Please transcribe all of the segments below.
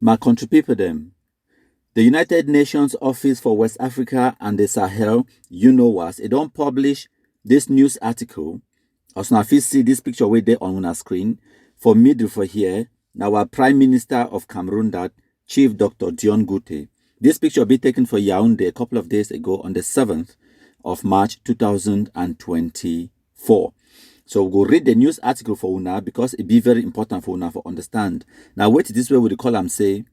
My country people them. The United Nations Office for West Africa and the Sahel, UNOWAS, it don't publish this news article. As now, if you see this picture way there on our screen, for middle for here, now our Prime Minister of Cameroon, that Chief Dr. Dion Gute. This picture be taken for Yaoundé a couple of days ago on the 7th of March 2024. So we'll read the news article for Una because it be very important for Una for understand. Now wait this way with the column say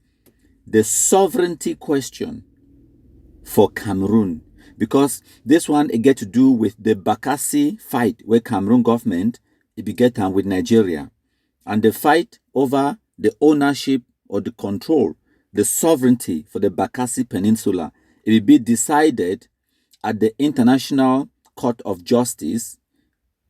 the sovereignty question for Cameroon, because this one it get to do with the Bakassi fight where Cameroon government it began with Nigeria, and the fight over the ownership or the control, the sovereignty for the Bakassi Peninsula. It will be decided at the International Court of Justice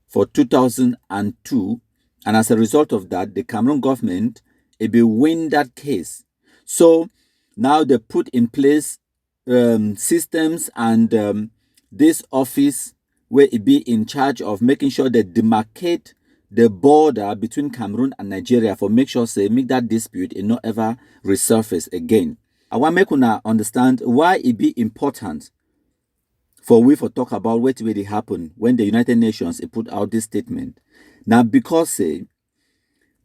for 2002, and as a result of that, the Cameroon government it will win that case. So now they put in place systems and this office where it be in charge of making sure they demarcate the border between Cameroon and Nigeria for make sure say make that dispute it not ever resurface again. I want make una understand why it be important for we for talk about what really happened when the United Nations it put out this statement. Now because say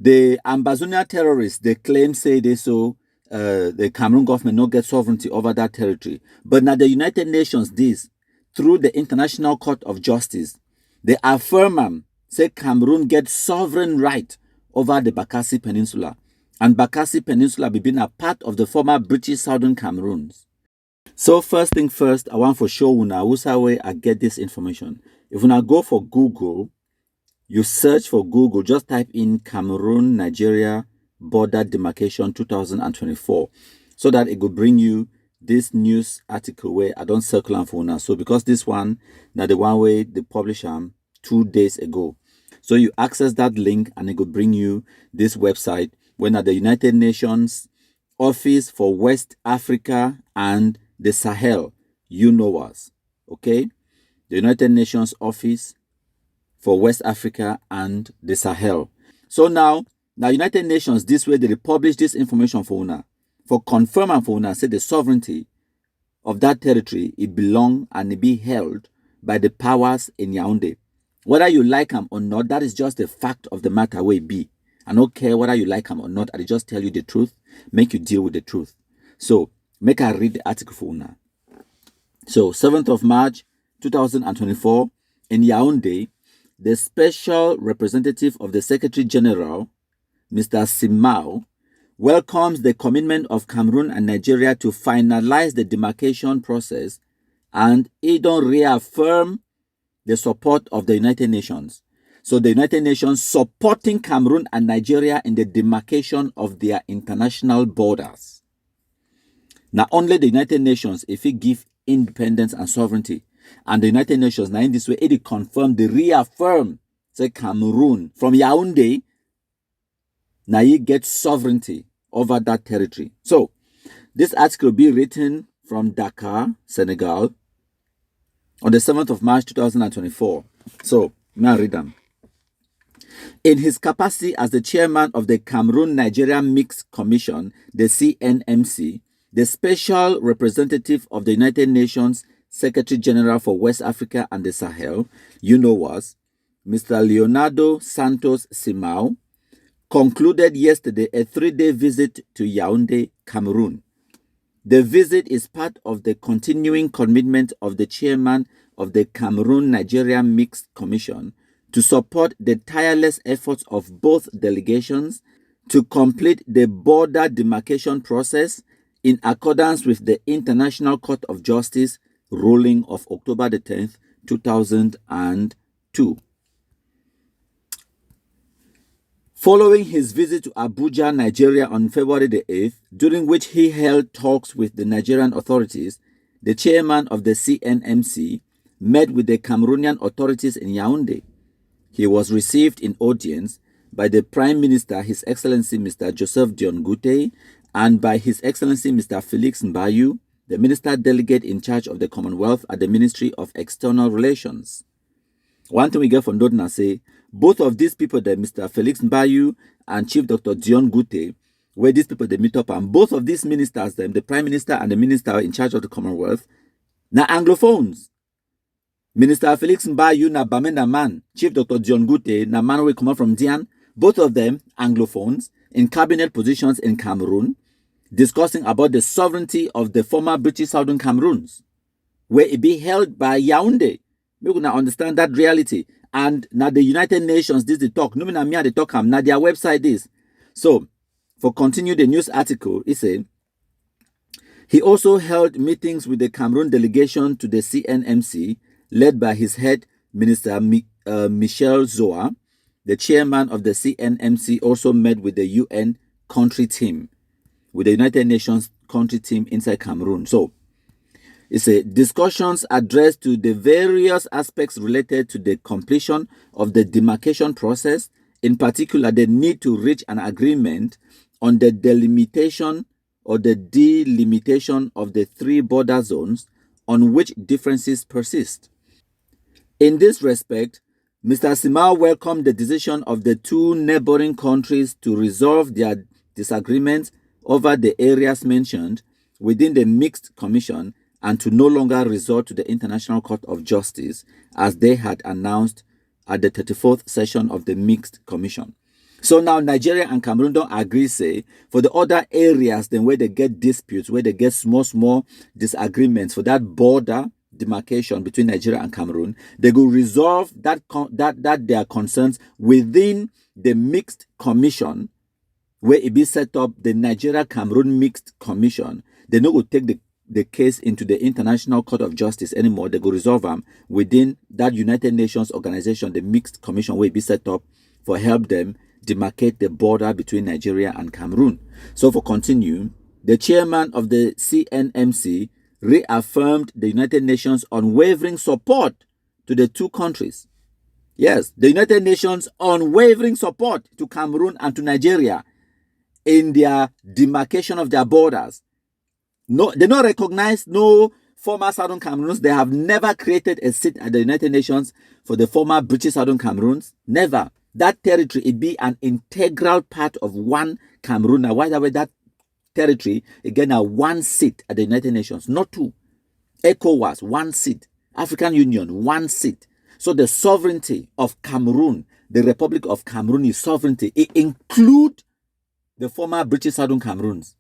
the Ambazonia terrorists they claim say they so the Cameroon government not get sovereignty over that territory. But now the United Nations this through the International Court of Justice, they affirm say Cameroon get sovereign right over the Bakassi Peninsula. And Bakassi Peninsula be been a part of the former British Southern Cameroons. So first thing first, I want for show una who's way I get this information. If una go for Google, you search for Google, just type in Cameroon, Nigeria, border demarcation 2024 so that it will bring you this news article where I don't circle for now. So because this one now the one way they publish 2 days ago. So you access that link and it will bring you this website when at the United Nations Office for West Africa and the Sahel, UNOWAS. Okay? The United Nations Office for West Africa and the Sahel. So now United Nations, this way they publish this information for una, for confirm and for una, say the sovereignty of that territory, it belong and it be held by the powers in Yaoundé. Whether you like them or not, that is just the fact of the matter where it be. I don't care whether you like them or not, I just tell you the truth, make you deal with the truth. So, make I read the article for una. So, 7th of March, 2024, in Yaoundé, the special representative of the Secretary General, Mr. Simao, welcomes the commitment of Cameroon and Nigeria to finalize the demarcation process, and he don't reaffirm the support of the United Nations. So the United Nations supporting Cameroon and Nigeria in the demarcation of their international borders. Now only the United Nations, if it give independence and sovereignty, and the United Nations, now in this way, it confirm, they reaffirm, say Cameroon from Yaoundé, now you get sovereignty over that territory. So, this article will be written from Dakar, Senegal, on the 7th of March 2024. So, may I read them? In his capacity as the chairman of the Cameroon-Nigeria Mixed Commission, the CNMC, the special representative of the United Nations Secretary General for West Africa and the Sahel, UNOWAS, Mr. Leonardo Santos Simao, concluded yesterday a 3-day visit to Yaoundé, Cameroon. The visit is part of the continuing commitment of the chairman of the Cameroon-Nigeria Mixed Commission to support the tireless efforts of both delegations to complete the border demarcation process in accordance with the International Court of Justice ruling of October the 10th, 2002. Following his visit to Abuja, Nigeria on February the 8th, during which he held talks with the Nigerian authorities, the chairman of the CNMC met with the Cameroonian authorities in Yaoundé. He was received in audience by the Prime Minister, His Excellency Mr. Joseph Dion Gute, and by His Excellency Mr. Felix Mbayu, the Minister Delegate in charge of the Commonwealth at the Ministry of External Relations. One thing we get from Dodna say, both of these people, that Mr. Felix Mbayu and Chief Dr. Dion Gute, where these people they meet up, and both of these ministers, them, the Prime Minister and the Minister in charge of the Commonwealth, now Anglophones. Minister Felix Mbayu na Bamenda man, Chief Dr. John Gute na man will come from Dian, both of them Anglophones in cabinet positions in Cameroon, discussing about the sovereignty of the former British Southern Cameroons, where it be held by Yaoundé. We will now understand that reality. And now the United Nations, this the talk. No, me the talk. Now their website is. So, for continue the news article, it said, he also held meetings with the Cameroon delegation to the CNMC, led by his head minister, Michel Zoa. The chairman of the CNMC also met with the UN country team, with the United Nations country team inside Cameroon. So, it's a discussions addressed to the various aspects related to the completion of the demarcation process, in particular the need to reach an agreement on the delimitation or the delimitation of the 3 border zones on which differences persist. In this respect, Mr. Simao welcomed the decision of the 2 neighboring countries to resolve their disagreements over the areas mentioned within the mixed commission and to no longer resort to the International Court of Justice as they had announced at the 34th session of the mixed commission. So now Nigeria and Cameroon don't agree, say, for the other areas then where they get disputes, where they get small disagreements for that border demarcation between Nigeria and Cameroon, they will resolve that their concerns within the mixed commission, where it be set up the Nigeria-Cameroon Mixed Commission. They no go take the case into the International Court of Justice anymore. They go resolve them within that United Nations organization, the Mixed Commission, where it be set up for help them demarcate the border between Nigeria and Cameroon. So for continue, the chairman of the CNMC reaffirmed the United Nations unwavering support to the 2 countries. Yes, the United Nations unwavering support to Cameroon and to Nigeria in their demarcation of their borders. No, they don't recognize no former Southern Cameroons. They have never created a seat at the United Nations for the former British Southern Cameroons. Never. That territory, it be an integral part of one Cameroon. Now, why that territory, again, a 1 seat at the United Nations, not 2. ECOWAS, 1 seat. African Union, 1 seat. So the sovereignty of Cameroon, the Republic of Cameroon is sovereignty. It includes the former British Southern Cameroons.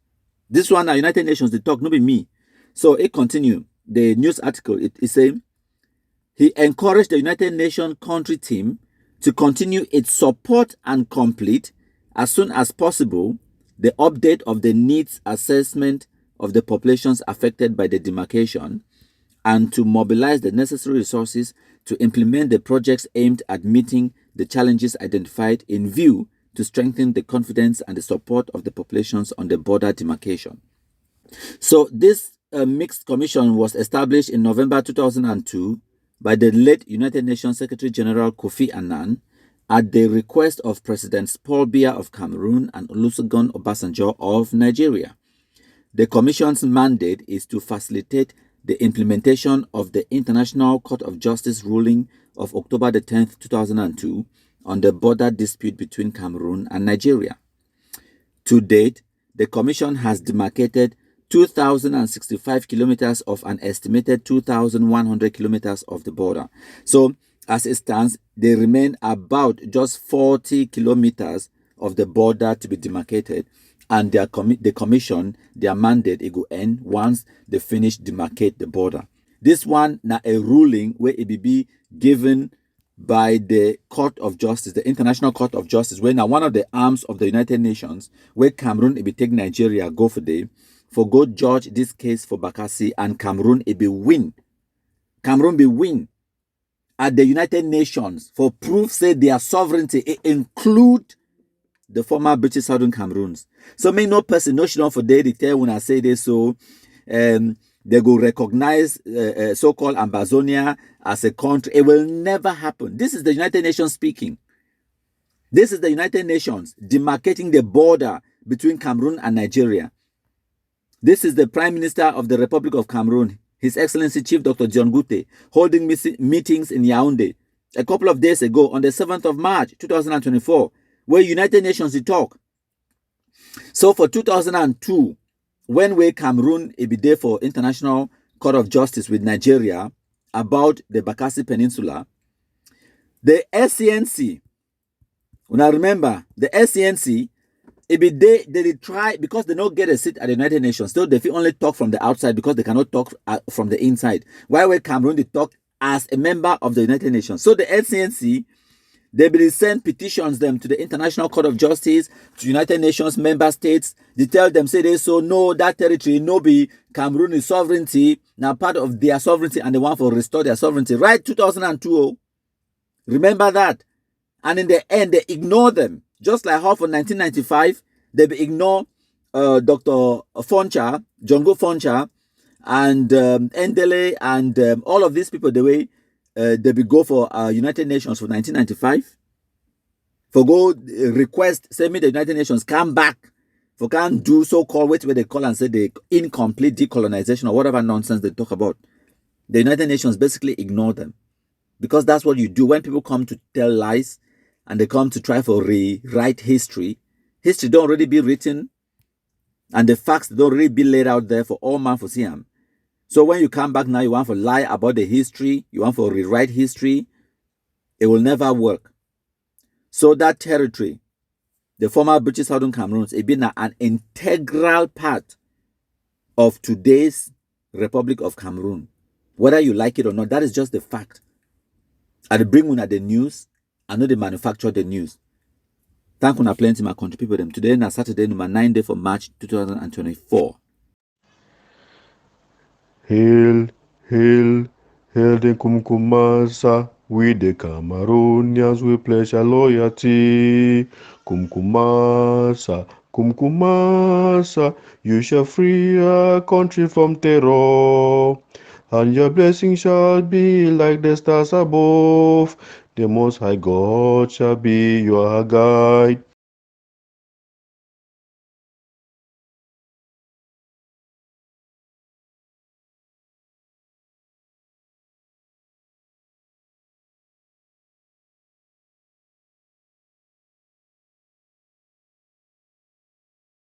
This one, United Nations, they talk, not be me. So it continue. The news article, it is saying, he encouraged the United Nations country team to continue its support and complete, as soon as possible, the update of the needs assessment of the populations affected by the demarcation, and to mobilize the necessary resources to implement the projects aimed at meeting the challenges identified in view to strengthen the confidence and the support of the populations on the border demarcation. So this mixed commission was established in November 2002 by the late United Nations Secretary General Kofi Annan at the request of Presidents Paul Biya of Cameroon and Olusegun Obasanjo of Nigeria. The commission's mandate is to facilitate the implementation of the International Court of Justice ruling of October the 10th, 2002 on the border dispute between Cameroon and Nigeria. To date, the commission has demarcated 2,065 kilometers of an estimated 2,100 kilometers of the border. So, as it stands, they remain about just 40 kilometers of the border to be demarcated, and the commission, their mandate, it will end once they finish demarcate the border. This one, now a ruling where it will be given by the Court of Justice, the International Court of Justice, where now one of the arms of the United Nations, where Cameroon, it will take Nigeria, go for day, for go judge this case for Bakassi, and Cameroon, it will win. Cameroon will win at the United Nations for proof, say their sovereignty, it include the former British Southern Cameroons. So make no person, no shit for they tell when I say this, so they go recognize so-called Ambazonia as a country. It will never happen. This is the United Nations speaking. This is the United Nations demarcating the border between Cameroon and Nigeria. This is the Prime Minister of the Republic of Cameroon, His Excellency Chief Dr. John Gute, holding meetings in Yaoundé a couple of days ago on the 7th of March 2024, where United Nations talk. So for 2002, when we Cameroon it be there for International Court of Justice with Nigeria about the Bakassi Peninsula, the SCNC, when I remember, the SCNC, it be they try, because they don't get a seat at the United Nations, so they only talk from the outside because they cannot talk from the inside. While we Cameroon, they talk as a member of the United Nations. So the SCNC, they will send petitions them to the International Court of Justice, to United Nations member states. They tell them, say they so no, that territory, no be Cameroon is sovereignty, now part of their sovereignty, and they want to restore their sovereignty. Right, 2002. Remember that. And in the end, they ignore them. Just like how for 1995, they ignore Dr. Foncha, Jongo Foncha, and Endele, and all of these people, the way they will go for United Nations for 1995. For go request, say me the United Nations come back. For can't do so-called, where they call and say the incomplete decolonization or whatever nonsense they talk about. The United Nations basically ignore them. Because that's what you do when people come to tell lies and they come to try for rewrite history. History don't already be written, and the facts don't already be laid out there for all man for see them. So when you come back now, you want to lie about the history, you want to rewrite history, it will never work. So that territory, the former British Southern Cameroons, it been an integral part of today's Republic of Cameroon. Whether you like it or not, that is just the fact. I bring una the news, I know they manufacture the news. Thank you plenty, my country people. Them today na Saturday, number 9 day for March 2024. Hail, hail, hail the Kumkumasa. We the Cameroonians, we pledge our loyalty. Kumkumasa, Kumkumasa, you shall free our country from terror. And your blessing shall be like the stars above. The Most High God shall be your guide.